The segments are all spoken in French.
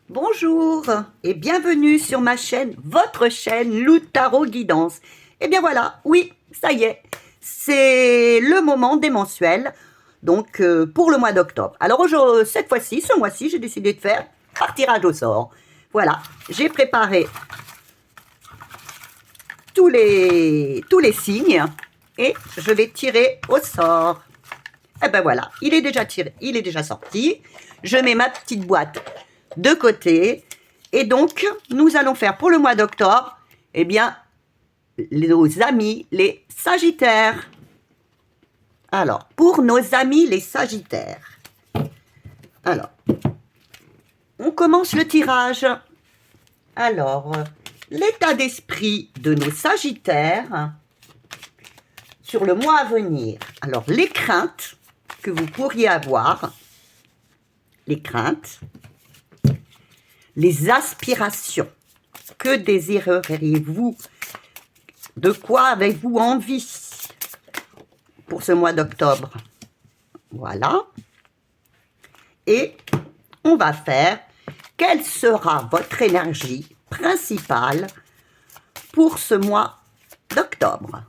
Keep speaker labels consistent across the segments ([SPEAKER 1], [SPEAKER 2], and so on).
[SPEAKER 1] Bonjour et bienvenue sur ma chaîne, votre chaîne Lou Tarot Guidance. Et bien voilà, oui, ça y est, c'est le moment des mensuels, donc pour le mois d'octobre. Alors cette fois-ci, ce mois-ci, j'ai décidé de faire par tirage au sort. Voilà, j'ai préparé tous les signes et je vais tirer au sort. Et ben voilà, il est déjà tiré, il est déjà sorti. Je mets ma petite boîte de côté. Et donc, nous allons faire pour le mois d'octobre, eh bien, nos amis les Sagittaires. Alors, pour nos amis les Sagittaires. Alors, on commence le tirage. Alors, l'état d'esprit de nos Sagittaires sur le mois à venir. Alors, les craintes que vous pourriez avoir, les craintes, les aspirations. Que désireriez-vous? De quoi avez-vous envie pour ce mois d'octobre? Voilà. Et on va faire quelle sera votre énergie principale pour ce mois d'octobre.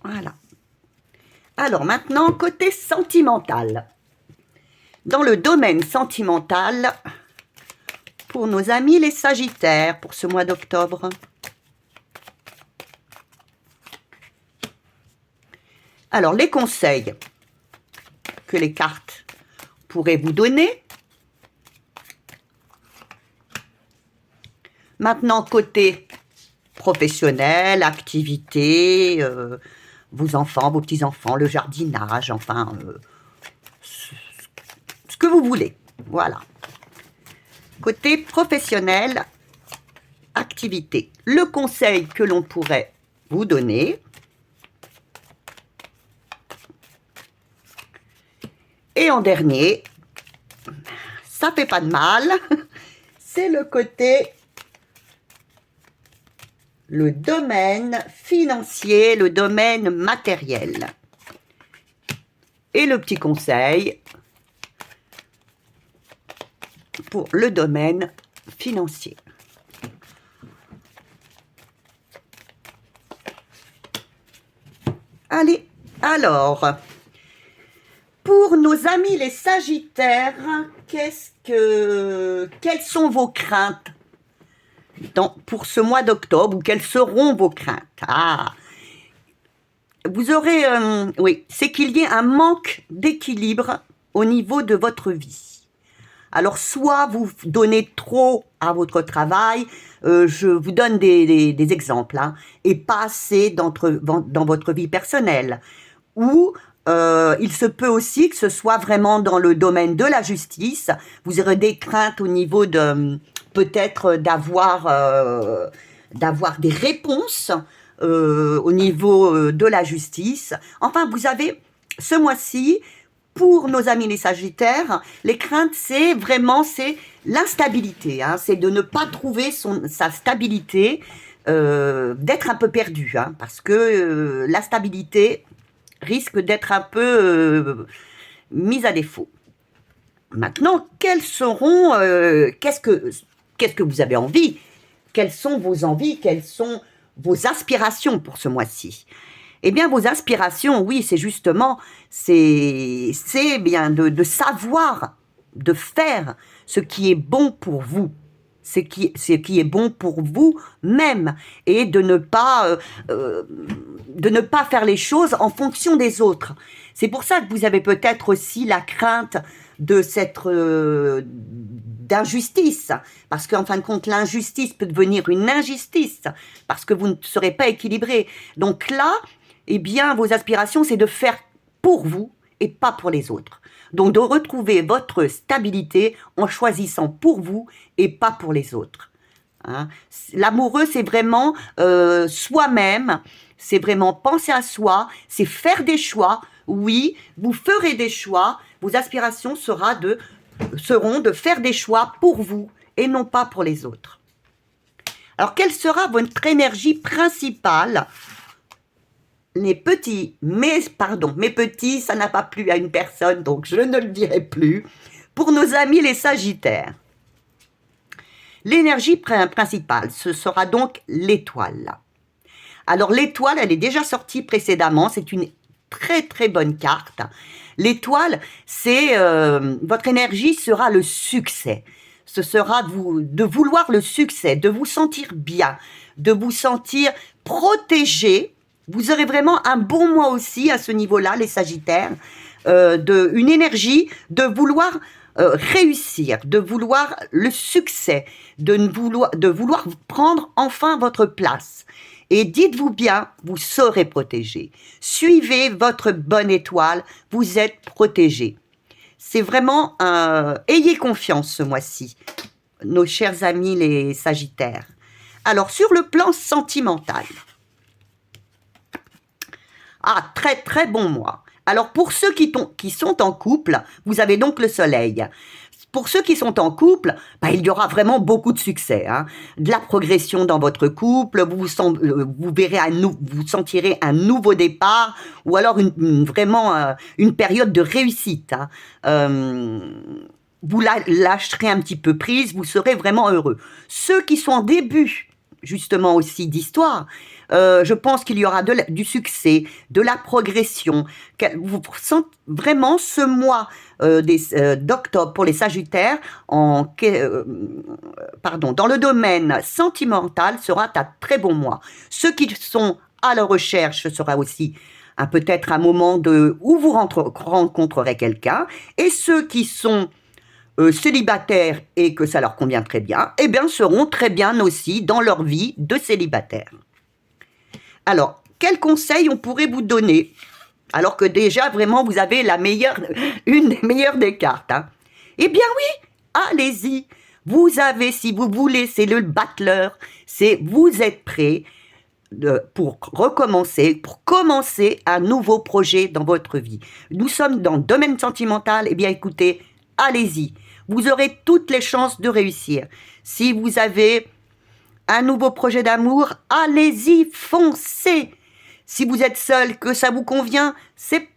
[SPEAKER 1] Voilà. Alors maintenant, côté sentimental. Dans le domaine sentimental, pour nos amis les Sagittaires, pour ce mois d'octobre. Alors, les conseils que les cartes pourraient vous donner. Maintenant, côté professionnel, activité, vos enfants, vos petits-enfants, le jardinage, enfin, ce que vous voulez. Voilà. Côté professionnel, activité. Le conseil que l'on pourrait vous donner, et en dernier, ça fait pas de mal, c'est le côté, le domaine financier, le domaine matériel. Et le petit conseil pour le domaine financier. Allez, alors, pour nos amis les Sagittaires, quelles sont vos craintes pour ce mois d'octobre, ou quelles seront vos craintes? Ah, vous aurez, oui, c'est qu'il y ait un manque d'équilibre au niveau de votre vie. Alors, soit vous donnez trop à votre travail, je vous donne des exemples, hein, et pas assez dans votre vie personnelle. Ou il se peut aussi que ce soit vraiment dans le domaine de la justice. Vous aurez des craintes au niveau de peut-être d'avoir des réponses au niveau de la justice. Enfin, vous avez ce mois-ci, pour nos amis les Sagittaires, les craintes, c'est l'instabilité, hein, c'est de ne pas trouver sa stabilité, d'être un peu perdu, hein, parce que la stabilité risque d'être un peu mise à défaut. Maintenant, qu'est-ce que vous avez envie? Quelles sont vos envies? Quelles sont vos aspirations pour ce mois-ci? Eh bien, vos aspirations, oui, c'est justement, c'est bien de savoir, de faire ce qui est bon pour vous, ce qui est bon pour vous-même, et de ne pas faire les choses en fonction des autres. C'est pour ça que vous avez peut-être aussi la crainte de cette d'injustice, parce qu'en fin de compte, l'injustice peut devenir une injustice, parce que vous ne serez pas équilibré. Donc là, eh bien, vos aspirations, c'est de faire pour vous et pas pour les autres. Donc, de retrouver votre stabilité en choisissant pour vous et pas pour les autres. Hein. L'amoureux, c'est vraiment soi-même, c'est vraiment penser à soi, c'est faire des choix. Oui, vous ferez des choix, vos aspirations seront de faire des choix pour vous et non pas pour les autres. Alors, quelle sera votre énergie principale les petits, pardon, mes petits, ça n'a pas plu à une personne, donc je ne le dirai plus. Pour nos amis les Sagittaires, l'énergie principale, ce sera donc l'étoile. Alors l'étoile, elle est déjà sortie précédemment, c'est une très très bonne carte. L'étoile, c'est votre énergie sera le succès. Ce sera de vouloir le succès, de vous sentir bien, de vous sentir protégé. Vous aurez vraiment un bon mois aussi à ce niveau-là, les Sagittaires, une énergie de vouloir réussir, de vouloir le succès, de vouloir prendre enfin votre place. Et dites-vous bien, vous serez protégé. Suivez votre bonne étoile, vous êtes protégé. C'est vraiment ayez confiance ce mois-ci, nos chers amis les Sagittaires. Alors, sur le plan sentimental, très très bon mois. Alors, pour ceux qui sont en couple, vous avez donc le soleil. Pour ceux qui sont en couple, il y aura vraiment beaucoup de succès, hein. De la progression dans votre couple, vous sentirez un nouveau départ, ou alors vraiment une période de réussite, hein. Vous lâcherez un petit peu prise, vous serez vraiment heureux. Ceux qui sont en début, justement aussi d'histoire, je pense qu'il y aura du succès, de la progression. Vous sentez vraiment ce mois d'octobre pour les Sagittaires, dans le domaine sentimental, sera un très bon mois. Ceux qui sont à la recherche, ce sera aussi peut-être un moment où vous rencontrerez quelqu'un. Et ceux qui sont célibataires et que ça leur convient très bien, seront très bien aussi dans leur vie de célibataire. Alors, quels conseils on pourrait vous donner? Alors que déjà, vraiment, vous avez une des meilleures des cartes, hein. Eh bien oui, allez-y. Vous avez, si vous voulez, c'est le battleur. Vous êtes prêt pour commencer un nouveau projet dans votre vie. Nous sommes dans le domaine sentimental. Eh bien, écoutez, allez-y. Vous aurez toutes les chances de réussir. Si vous avez un nouveau projet d'amour, allez-y, foncez. Si vous êtes seul, que ça vous convient, c'est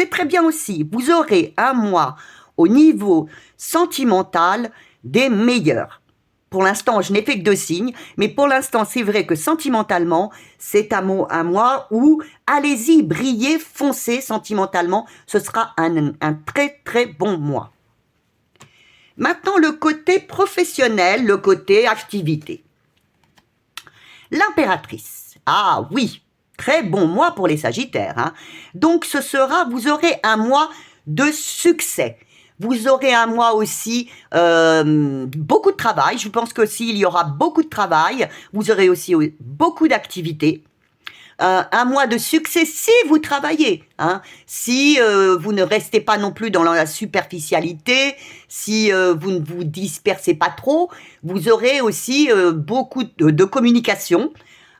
[SPEAKER 1] très bien aussi. Vous aurez un mois au niveau sentimental des meilleurs. Pour l'instant, je n'ai fait que 2 signes, mais pour l'instant, c'est vrai que sentimentalement, c'est un mois où, allez-y, brillez, foncez sentimentalement. Ce sera un très très bon mois. Maintenant, le côté professionnel, le côté activité. L'impératrice. Ah oui, très bon mois pour les Sagittaires, hein. Donc vous aurez un mois de succès. Vous aurez un mois aussi beaucoup de travail. Je pense qu'aussi il y aura beaucoup de travail. Vous aurez aussi beaucoup d'activités. Un mois de succès si vous travaillez, hein. Si vous ne restez pas non plus dans la superficialité, si vous ne vous dispersez pas trop, vous aurez aussi beaucoup de communication,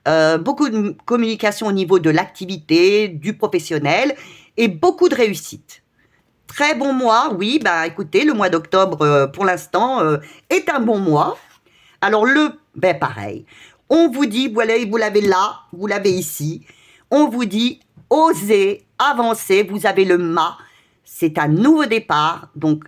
[SPEAKER 1] au niveau de l'activité, du professionnel et beaucoup de réussite. Très bon mois, oui, écoutez, le mois d'octobre pour l'instant est un bon mois. Alors pareil. On vous dit, voilà, vous l'avez là, vous l'avez ici. On vous dit, osez, avancez, vous avez le mât. C'est un nouveau départ. Donc,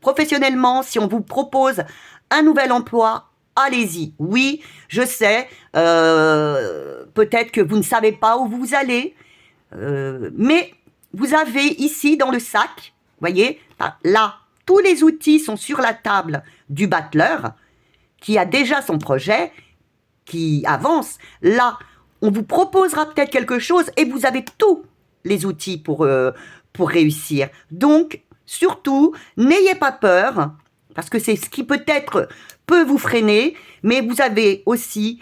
[SPEAKER 1] professionnellement, si on vous propose un nouvel emploi, allez-y. Oui, je sais, peut-être que vous ne savez pas où vous allez, mais vous avez ici dans le sac, voyez, là, tous les outils sont sur la table du battleur qui a déjà son projet, qui avance. Là, on vous proposera peut-être quelque chose et vous avez tous les outils pour réussir. Donc, surtout, n'ayez pas peur, parce que c'est ce qui peut-être peut vous freiner, mais vous avez aussi,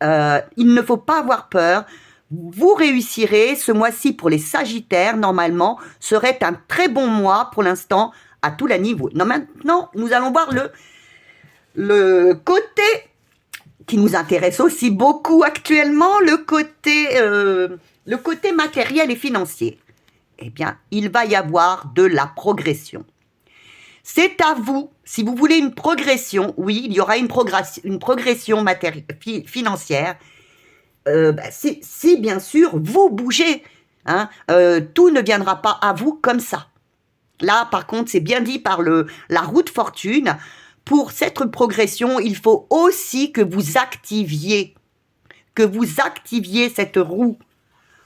[SPEAKER 1] il ne faut pas avoir peur. Vous réussirez. Ce mois-ci pour les Sagittaires, normalement, serait un très bon mois pour l'instant à tous les niveaux. Maintenant, nous allons voir le côté qui nous intéresse aussi beaucoup actuellement, le côté matériel et financier. Eh bien, il va y avoir de la progression. C'est à vous, si vous voulez une progression, oui, il y aura une progression financière, si bien sûr vous bougez, Hein. Tout ne viendra pas à vous comme ça. Là, par contre, c'est bien dit par la roue de fortune. Pour cette progression, il faut aussi que vous activiez cette roue.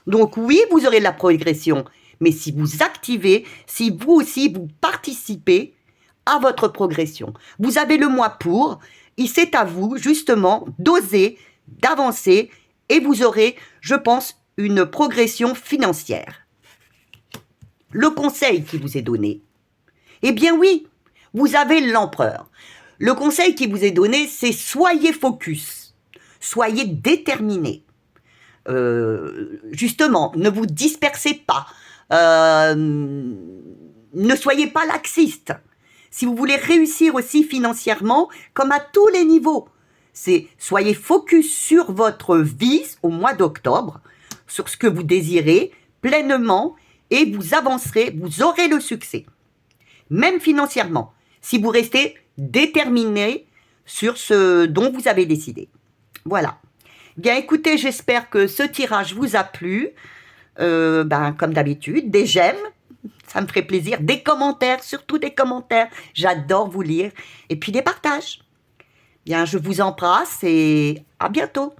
[SPEAKER 1] Donc oui, vous aurez de la progression, mais si vous activez, si vous aussi vous participez à votre progression, vous avez le mois pour, et c'est à vous justement d'oser, d'avancer, et vous aurez, je pense, une progression financière. Le conseil qui vous est donné, eh bien oui, vous avez l'empereur. Le conseil qui vous est donné, c'est soyez focus, soyez déterminé. Justement, ne vous dispersez pas, ne soyez pas laxiste. Si vous voulez réussir aussi financièrement, comme à tous les niveaux, soyez focus sur votre vie au mois d'octobre, sur ce que vous désirez pleinement, et vous avancerez, vous aurez le succès. Même financièrement, si vous restez déterminé sur ce dont vous avez décidé. Voilà. Bien écoutez, j'espère que ce tirage vous a plu. Comme d'habitude, des j'aime, ça me ferait plaisir. Des commentaires, surtout des commentaires. J'adore vous lire. Et puis des partages. Bien, je vous embrasse et à bientôt.